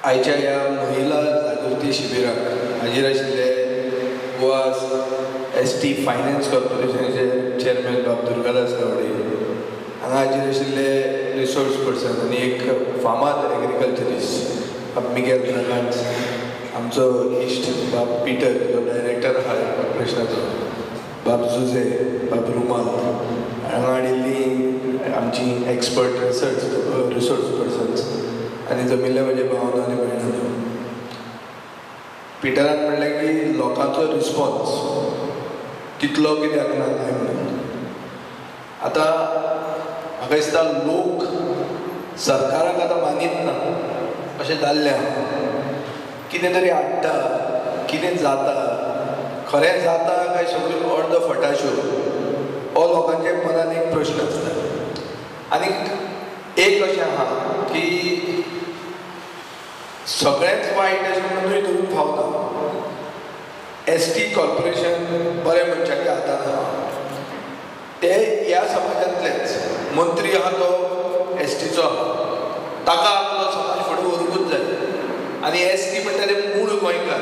आयच्या ह्या महिला जागृती शिबिराक हाजीर आशिल्ले गोवा ST फायनान्स कॉर्पोरेशनाचे चेअरमॅन बाब दुर्गादास गावडे, हांगा हाजीर आशिल्ले रिसोर्स पर्सन आनी एक फामाद एग्रीकल्चरिस्ट बाब मिगेल फ्रागांस, आमचो इश्ट बाब पिटर जो डायरेक्टर आहा कॉर्पोरेशनाचो, बाब जुजे, बाब रुमाल, हांगा हाडिल्ली आमची एक्सपर्ट रिसोर्स पर्सन्स आनी जमिल्ले म्हजे भावना आनी भयणां. पिटरान म्हणलें की लोकांचो रिस्पॉन्स तितलो कित्याक ना काय म्हणून. आतां म्हाका दिसता लोक सरकाराक आतां मानीत ना अशें जाल्लें आहा. कितें तरी हाडटा, कितें जाता, खरें जाता काय सगळ्यो अर्द फटाश्यो, हो लोकांच्या मनान एक प्रश्न आसता. आनीक एक अशें आहा की सगळ्यांच वायट अशें म्हणूनय धरून फावना. ST कॉर्पोरेशन बऱ्या मनशाच्या हातान आहा. ते ह्या समाजांतलेच मंत्री आहा तो STचो आहा, ताका आपलो समाज फुडें व्हरूंकूच जाय. आनी ST म्हणटा ते मूळ गोंयकार.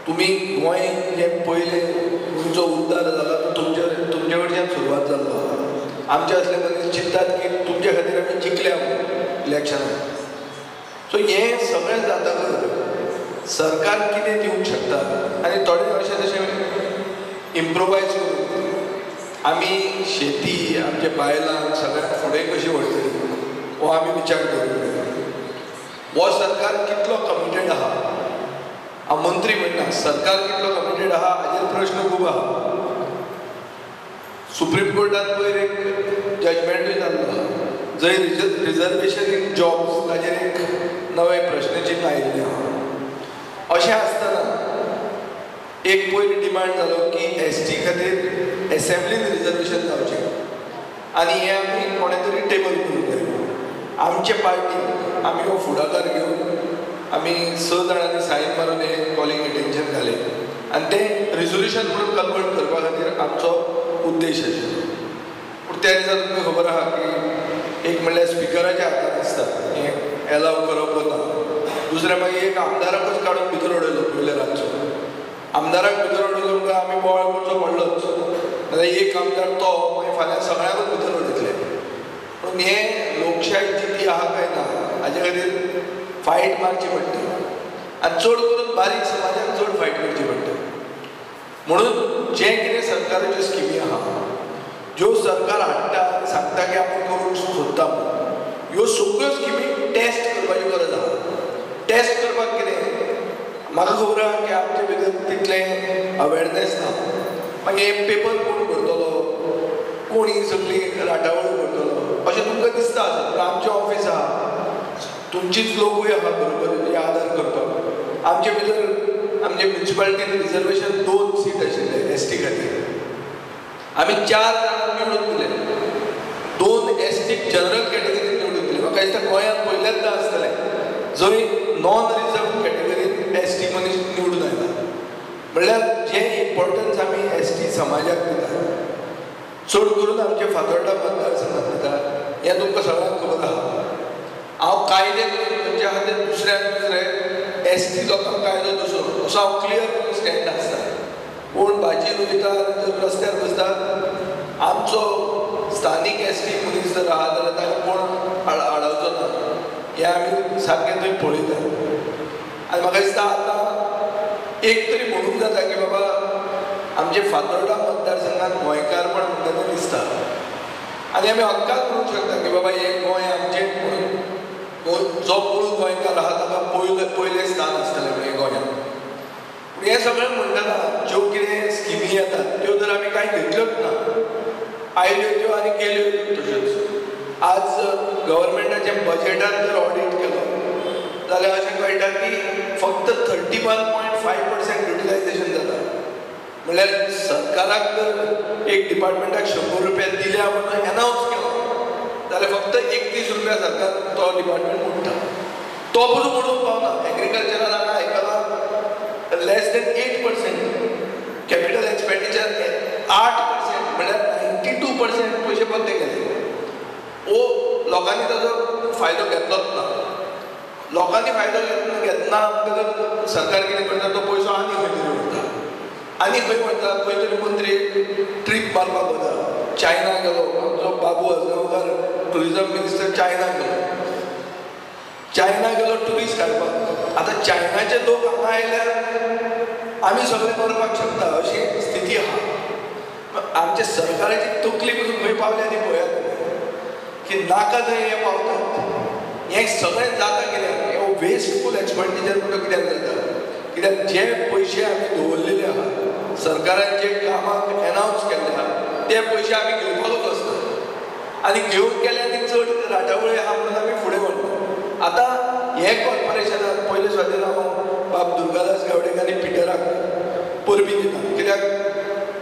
तुमी गोंय जे पयले तुमचो उद्धार जाला तो तुमचे कडच्यान सुरवात जाल्लो आहा. आमचे असले मनीस चिंतात की तुमचे खातीर आमी जिखल्या इलेक्शनाक. सो हें सगळें जातकच सरकार कितें दिवंक शकता आनी थोडे अशें तशें इम्प्रोवायज करून आमी शेती आमच्या बायलांक सगळ्यांक फुडें कशी व्हरतली हो आमी विचार करूंक. हो सरकार कितलो कमिटेड आहा, हांव मंत्री म्हणटा, सरकार कितलो कमिटेड आहा हाजेर प्रश्न खूब आहा. सुप्रीम कोर्टात पयर एक जजमेंटूय जाल्लो आहा जंय रिजर्वेशन इन जॉब्स ताजेर एक नवें प्रश्नचिन्ह आयिल्लें आहा. अशें आसतना एक पयलीं डिमांड जालो की ST खातीर एसेंब्लीन रिजर्वेशन जावचें आनी हें आमी कोणे तरी टेबल करूंक जाय. आमचे पार्टीन आमी हो फुडाकार घेवन आमी 6 जाणांनी सायन मारून हें कॉलिंग एटेन्शन घालें आनी तें रिजोल्युशन म्हणून कन्वर्ट करपा खातीर आमचो उद्देश आशिल्लो. पूण त्या दिसा तुमकां खबर आहा की एक म्हणल्यार स्पिकराच्या हातांत आसता हें एलाव करप वता, दुसरें मागीर एक आमदाराकूच काडून भितर उडयलो पयले रातचो. आमदाराक भितर उडयलो म्हणल्यार आमी बोवाळ करचो पडलोच. नाजाल्यार एक आमदार तो मागीर फाल्यां सगळ्यांकूच भितर उडयतले. पूण हें लोकशाय जितली आहा काय ना हाजे खातीर फायट मारची पडटा आनी चड करून बारीक समाजाक चड फायट करची पडटा. म्हणून जें कितें सरकाराच्यो स्किमी आहा, ज्यो सरकार हाडटा आनी सांगता की आमी करूंक सोदता म्हणून, ह्यो सगळ्यो स्किमी टेस्ट करपाची गरज आहा. टेस्ट करपाक कितें म्हाका खबर आहा की आमचे भितर तितलें अवेरनेस ना. मागीर पेपर कोण भरतलो, कोण ही सगळी राटावळ करतलो अशें तुमकां दिसता आसत. आमचें ऑफीस आहा, तुमचीच लोकूय आहा बरोबर हे आदार करपाक. आमचे भितर आमचे म्युन्सिपालिटीन रिजर्वेशन 2 सीट आशिल्ले ST खातीर. आमी 4 जाणांक निवडून दिले, 2 ST जनरल कॅटेगरीन निवडून दिले. म्हाका दिसता गोंयांत पयल्यांदा आसतलें जंय नॉन रिजर्व कॅटेगरीन ST मनीस निवडून आयला. म्हणल्यार जें इम्पॉर्टन्स आमी ST समाजाक दिता, चड करून आमच्या फातोर्डा मतदारसंघात दिता, हें तुमकां सगळ्यांक खबर आहा. हांव कायदे खंयच्या खातीर दुसरे ST लोकांक कायदो दुसरो असो हांव क्लियर स्टँड आसता. कोण भाजी रोयता जर रस्त्यार बसतात, आमचो स्थानीक ST मनीस जर आहा जाल्यार ताका कोण आडावचो ना हें आमी सारकें थंय पळयता. आनी म्हाका दिसता आतां एक तरी म्हणूंक जाता की बाबा आमचे फातोर्डा मतदारसंघात गोंयकारपण म्हणटा तें दिसता आनी आमी हक्कान म्हणूंक शकता की बाबा हें गोंय आमचें म्हणून. जो मूळ गोंयकार आहा ताका पयलें स्थान आसतलें म्हणून गोंयांत. पूण हें सगळें म्हणटना ज्यो कितें स्किमी येतात त्यो जर आमी कांय घेतल्योच ना, आयल्यो त्यो आनी केल्यो तश्योच. आज गव्हर्मेंटाच्या बजेटान जर ऑडिट केलो जाल्यार अशें कळटा की फक्त 31.5% युटिलायझेशन जाता. म्हणल्यार सरकाराक जर एक डिपार्टमेंटाक 100 रुपया दिल्या म्हणून एनावन्स केलो जाल्यार फक्त 31 रुपया सरकार तो डिपार्टमेंट मोडटा. तो पसून म्हणून पावना. एग्रीकल्चरान हांगा आयकलां लेस दॅन 8% कॅपिटल एक्सपेंडिचर 8% म्हणल्यार 92% पयशे परते गेले. लोकांनी ताजो फायदो घेतलोच ना. लोकांनी फायदो घेतना सरकार कितें करता तो पयसो आनी खंय तरी वता आनी खंय वता खंय तरी मंत्री ट्रीप मारपाक वता चायना गेलो आमचो बाबू आजगांवकार टुरिजम मिनिस्टर चायना गेलो ट्युरिस्ट हाडपाक आतां चायनाचे लोक हांगा आयल्यार आमी सगळे करपाक शकता अशी स्थिती आहा आमच्या सरकाराची तकली पसून खंय पावल्या ती पळयात की नाका थंय हे पावतात हें सगळें जाता कित्याक हे वेस्टफूल एक्सपेंडिचर म्हणटा कित्याक जाता कित्याक जे पयशे आमी दवरलेले आहा सरकारान जे कामाक एनावन्स केल्ले आहा ते पयशे आमी घेवपाकूच वचना आनी घेवन गेल्यार ती चड राटावळी आहा म्हणून आमी फुडें व्हरता आतां हे कॉर्पोरेशनान पयले सुवातेर हांव बाब दुर्गादास गावडेकर आनी पिटराक परबी दिता कित्याक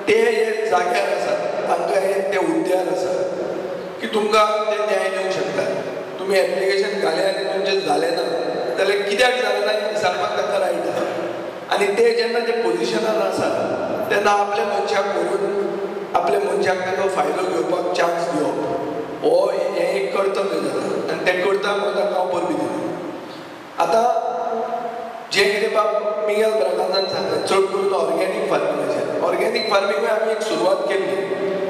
ते हे जाग्यार आसात तांकां हे ते हुद्द्यार आसात की तुमकां ते न्याय दिवंक शकतात तुम्ही एप्लिकेशन घाले आनी तुमचें जालें ना जाल्यार कित्याक जालें ना विचारपाक तांकां रायट आहा आनी ते जेन्ना ते पोजिशनार आसात तेन्ना आपल्या मनशाक व्हरून आपल्या मनशाक ताका फायदो घेवपाक चान्स दिवप हो हें एक कर्तव्य जाता आनी तें करता म्हणून ताका हांव परबी दिता आतां जे कितें बाब मिगेल ब्रागांजान सांगलें चड करून ऑर्गेनीक फार्मींग आमी एक सुरवात केल्ली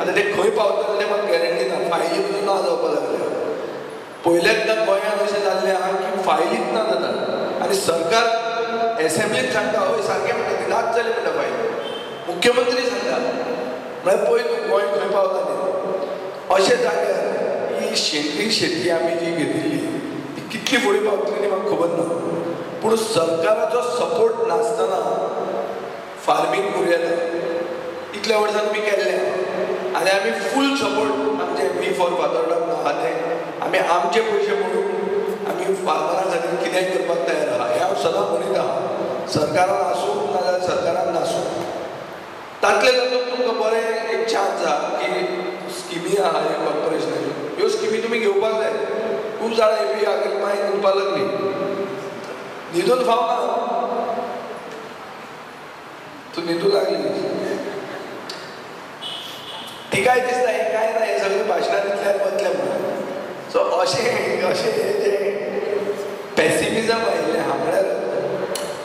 आतां ते खंय पावतले तें म्हाका गॅरंटी ना फायली पसून ना जावपाक लागल्या पयल्यांदा गोंयांत अशें जाल्लें आहा की फायलीच ना जाता आनी सरकार एसेंब्लीन सांगता हय सारकें म्हणटा ती नाच जाली म्हणटा फायल मुख्यमंत्री सांगता म्हळ्यार पळय तूं गोंय खंय पावता तें अशें जाग्यार ही सेंद्रीय शेती आमी जी घेतिल्ली ती कितली फुडें पावतली ती म्हाका खबर ना पूण सरकाराचो सपोर्ट नासतना फार्मींग करूं येता इतल्या वर्सां तुमी केल्लें आनी आमी फूल सपोर्ट आमचे वी फॉर फादरलँड आहा तें आमी आमचे पयशे म्हणून आमी फार्मरां खातीर कितेंय करपाक तयार आहा हें हांव सदां म्हणीत आहा सरकारान आसूं नाजाल्यार सरकारान नासूं तातले तातूंत तुमकां बरें एक चान्स आहा की स्किमी आहा ह्या कॉर्पोरेशनाच्यो ह्यो स्किमी तुमी घेवपाक जाय खूब जाणां एपी आगेली मागीर न्हिदपाक लागली न्हिदून फावना तूं न्हिदूं लागली तिकाय दिसता हें कांय ना हें सगळें भाशणां दितल्यार वतलें म्हणून सो अशें जे पॅसिमिजम आयिल्लें आहा म्हळ्यार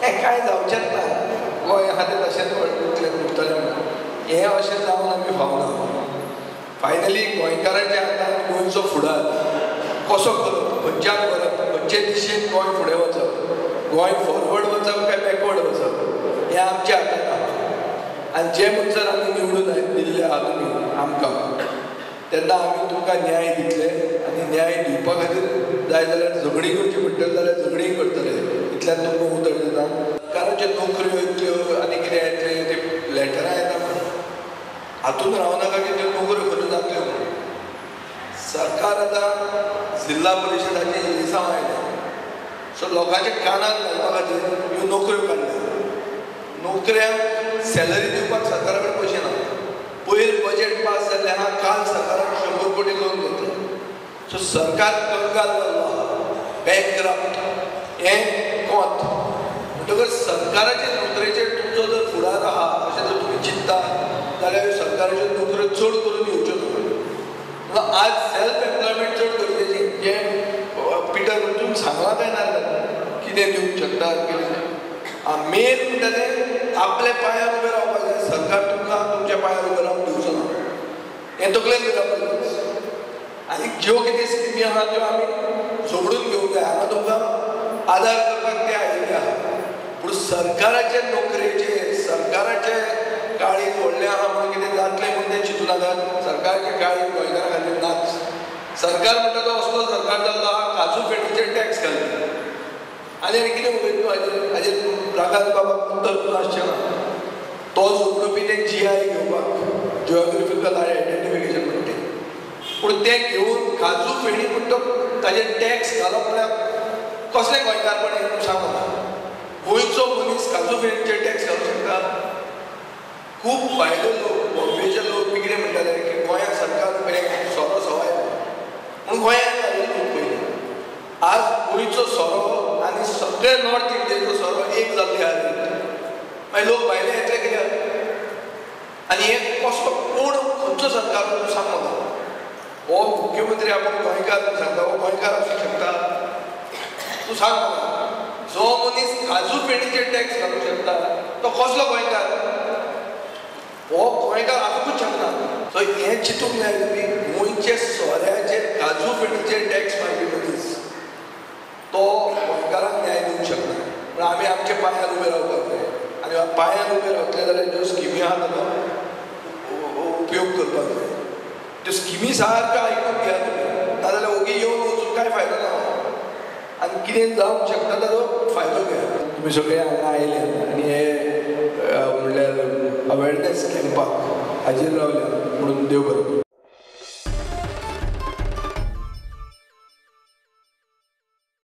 हें कांय जावचेंच ना गोंय आहा तें तशेंच उरतलें म्हणून हें अशें जावन आमी फावना फायनली गोंयकारांच्या हातांत गोंयचो फुडार कसो करप खंयच्यान व्हरप खंयचे दिशेन गोंय फुडें वचप गोंय फॉरवर्ड वचप काय बॅकवर्ड वचप हें आमच्या हातांत आहा आनी जे म्हणसर आमी निवडून दिल्ले आहा तुमी आमकां तेन्ना आमी तुमकां न्याय दितले आनी न्याय दिवपा खातीर जाय जाल्यार झगडी करची पडटली जाल्यार झगडीय करतले इतल्यान तुमकां उतर दिता सरकाराच्यो नोकऱ्यो येतल्यो आनी कितें येतलें ते लॅटरां येता हातून रावनाका की त्यो नोकऱ्यो खऱ्यो जातल्यो म्हणून सरकार आतां जिल्ला परिशदाची लिसांव आयल्या सो लोकांच्या कानाक घालपा खातीर ह्यो नोकऱ्यो काडल्या नोकऱ्यांक सॅलरी दिवपाक सरकारा कडेन पयशे ना पयर बजेट पास जाल्लें आहा काल सरकारान 100 कोटी लोन घेतलो सो सरकार कंगाल जाल्लो आहा बँकक्रप्ट हें कोत म्हणटकच सरकाराचे नोकरेचेर तुमचो जर फुडार आहा अशें जर तुमी चिंतता जाल्यार सरकाराच्यो नोकऱ्यो चड करून येवच्यो ना आज सेल्फ एम्प्लॉयमेंट चड गरजेची जें पिटर तुमी सांगलां काय ना कितें दिवंक शकता मेन म्हणटा तें आपल्या पांयार उबें रावपाक जाय सरकार तुमकां तुमच्या पांयार उबें रावंक दिवचो ना हें तकलेन घेवप आनी ज्यो कितें स्किमी आहा त्यो आमी झगडून घेवंक जाय हांगा तुमकां आदार करपाक ते आयिल्ले आहा पूण सरकाराचे नोकरेचेर सरकाराचे काळीज व्हडलें आहा म्हणून कितें जातलें म्हणून तें चिंतूं नाकात सरकारचे काळीज गोंयकारा खातीर नाच सरकार म्हणटा तो असलो सरकार जाल्लो आहा काजू फेणीचेर टॅक्स घालता आनी कितें उलयता तूं हाजेर रागात बाबाक उत्तर आसचें ना तो झगडोवपी तें GI घेवपाक जिओग्राफिकल आयडेंटिफिकेशन म्हणटा तें पूण तें घेवन काजू फेणी म्हणटा ताजेर टॅक्स घालप म्हळ्यार कसलें गोंयकारपण हें तूं सांग म्हाका गोंयचो मनीस काजू फेणीचेर टॅक्स घालूंक शकता खूब भायले लोक बॉम्बेचे लोक बी कितें म्हणटाले की गोंयांत सरकार सोरो सवायलो पूण गोंयांत घालून खूब पयलीं आज गोंयचो सोरो आनी सगळे नॉर्थ इंडियेचो सोरो एक जाल्ले आहा मागीर लोक भायले येतले कित्याक आनी हें कसलो कोण खंयचो सरकार तूं सांग म्हाका हो मुख्यमंत्री आपूण गोंयकार सांगता हो गोंयकार आसूंक शकता तूं सांग म्हाका काजू पेटीचेर टॅक्स घालूंक शकता तो कसलो गोंयकार? हो गोंयकार आसूंकच शकना. सो हें चिंतूंक जाय तुमी, गोंयचे सोऱ्याचेर काजू पेटीचेर टॅक्स मारपी मनीस तो गोंयकारांक न्याय दिवंक शकना. पूण आमी आमच्या पांयार उबे रावपाक जाय. आनी पांयार उबे रावतले जाल्यार ज्यो स्किमी आहा ताचो उपयोग करपाक जाय. त्यो स्किमी सारक्यो आयकून घेया तुमी, नाजाल्यार ओगी येवन वचून कांय फायदो ना. आनी कितें जावंक शकता ताचो फायदो घेया. तुमी सगळे हांगा आयले आनी हे म्हणल्यार अवेरनेस कॅम्पाक हाजीर रावल्या म्हणून देव बरें करूं.